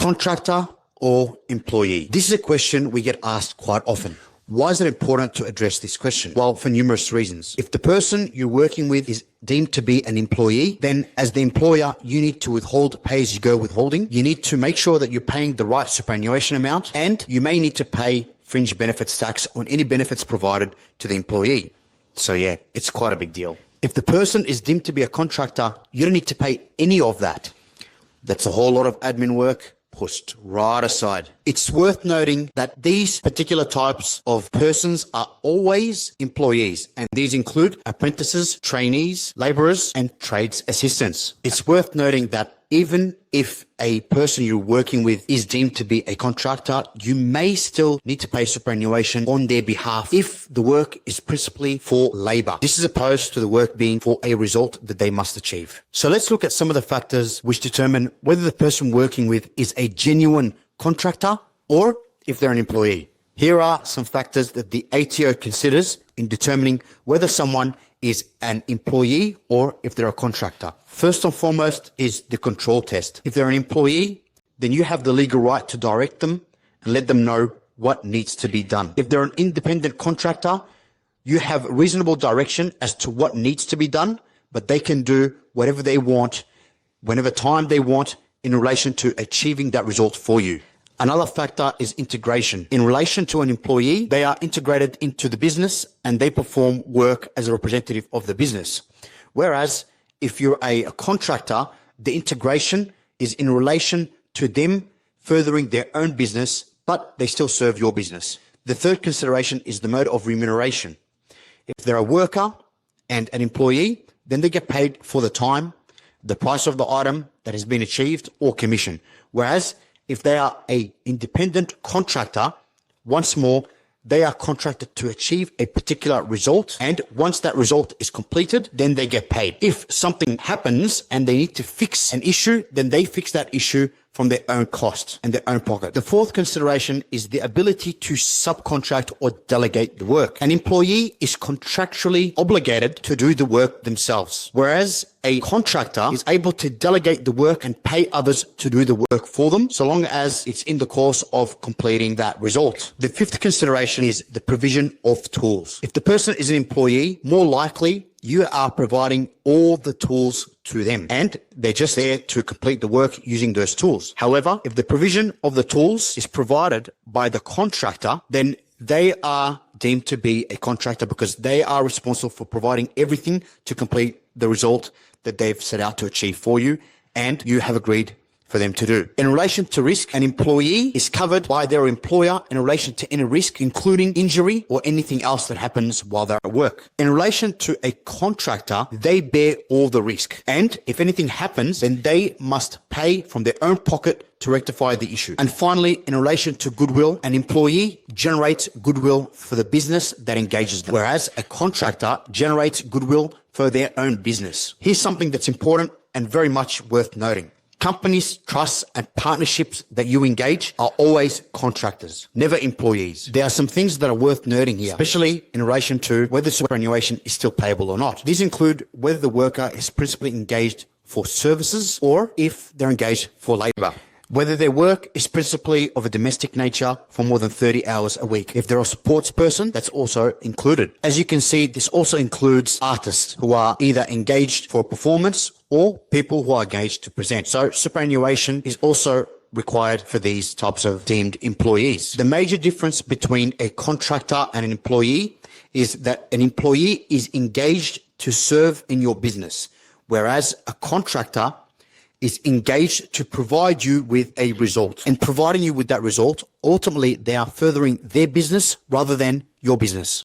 contractor or employee? This is a question we get asked quite often. Why is it important to address this question? Well, for numerous reasons. If the person you're working with is deemed to be an employee, then as the employer, you need to withhold pay-as-you-go withholding. You need to make sure that you're paying the right superannuation amount, and you may need to pay fringe benefits tax on any benefits provided to the employee. So yeah, it's quite a big deal. If the person is deemed to be a contractor, you don't need to pay any of that. That's a whole lot of admin work pushed right aside. It's worth noting that these particular types of persons are always employees, and these include apprentices, trainees, laborers, and trades assistants. It's worth noting that even if a person you're working with is deemed to be a contractor, you may still need to pay superannuation on their behalf if the work is principally for labor. This is opposed to the work being for a result that they must achieve. So let's look at some of the factors which determine whether the person working with is a genuine contractor or if they're an employee. Here are some factors that the ATO considers in determining whether someone is an employee or if they're a contractor. First and foremost is the control test. If they're an employee, then you have the legal right to direct them and let them know what needs to be done. If they're an independent contractor, you have reasonable direction as to what needs to be done, but they can do whatever they want, whenever time they want, in relation to achieving that result for you. Another factor is integration. In relation to an employee, they are integrated into the business and they perform work as a representative of the business. Whereas if you're a contractor, the integration is in relation to them furthering their own business, but they still serve your business. The third consideration is the mode of remuneration. If they're a worker and an employee, then they get paid for the time, the price of the item that has been achieved, or commission. Whereas if they are an independent contractor, once more, they are contracted to achieve a particular result, and once that result is completed, then they get paid. If something happens and they need to fix an issue, then they fix that issue from their own cost and their own pocket. The fourth consideration is the ability to subcontract or delegate the work. An employee is contractually obligated to do the work themselves, whereas a contractor is able to delegate the work and pay others to do the work for them, so long as it's in the course of completing that result. The fifth consideration is the provision of tools. If the person is an employee, more likely you are providing all the tools to them and they're just there to complete the work using those tools. However, if the provision of the tools is provided by the contractor, then they are deemed to be a contractor because they are responsible for providing everything to complete the result that they've set out to achieve for you and you have agreed for them to do. In relation to risk, an employee is covered by their employer in relation to any risk, including injury or anything else that happens while they're at work. In relation to a contractor, they bear all the risk. And if anything happens, then they must pay from their own pocket to rectify the issue. And finally, in relation to goodwill, an employee generates goodwill for the business that engages them, whereas a contractor generates goodwill for their own business. Here's something that's important and very much worth noting. Companies, trusts, and partnerships that you engage are always contractors, never employees. There are some things that are worth noting here, especially in relation to whether superannuation is still payable or not. These include whether the worker is principally engaged for services or if they're engaged for labor. Whether their work is principally of a domestic nature for more than 30 hours a week. If they're a supports person, that's also included. As you can see, this also includes artists who are either engaged for performance or people who are engaged to present. So superannuation is also required for these types of deemed employees. The major difference between a contractor and an employee is that an employee is engaged to serve in your business, whereas a contractor is engaged to provide you with a result. And providing you with that result, ultimately they are furthering their business rather than your business.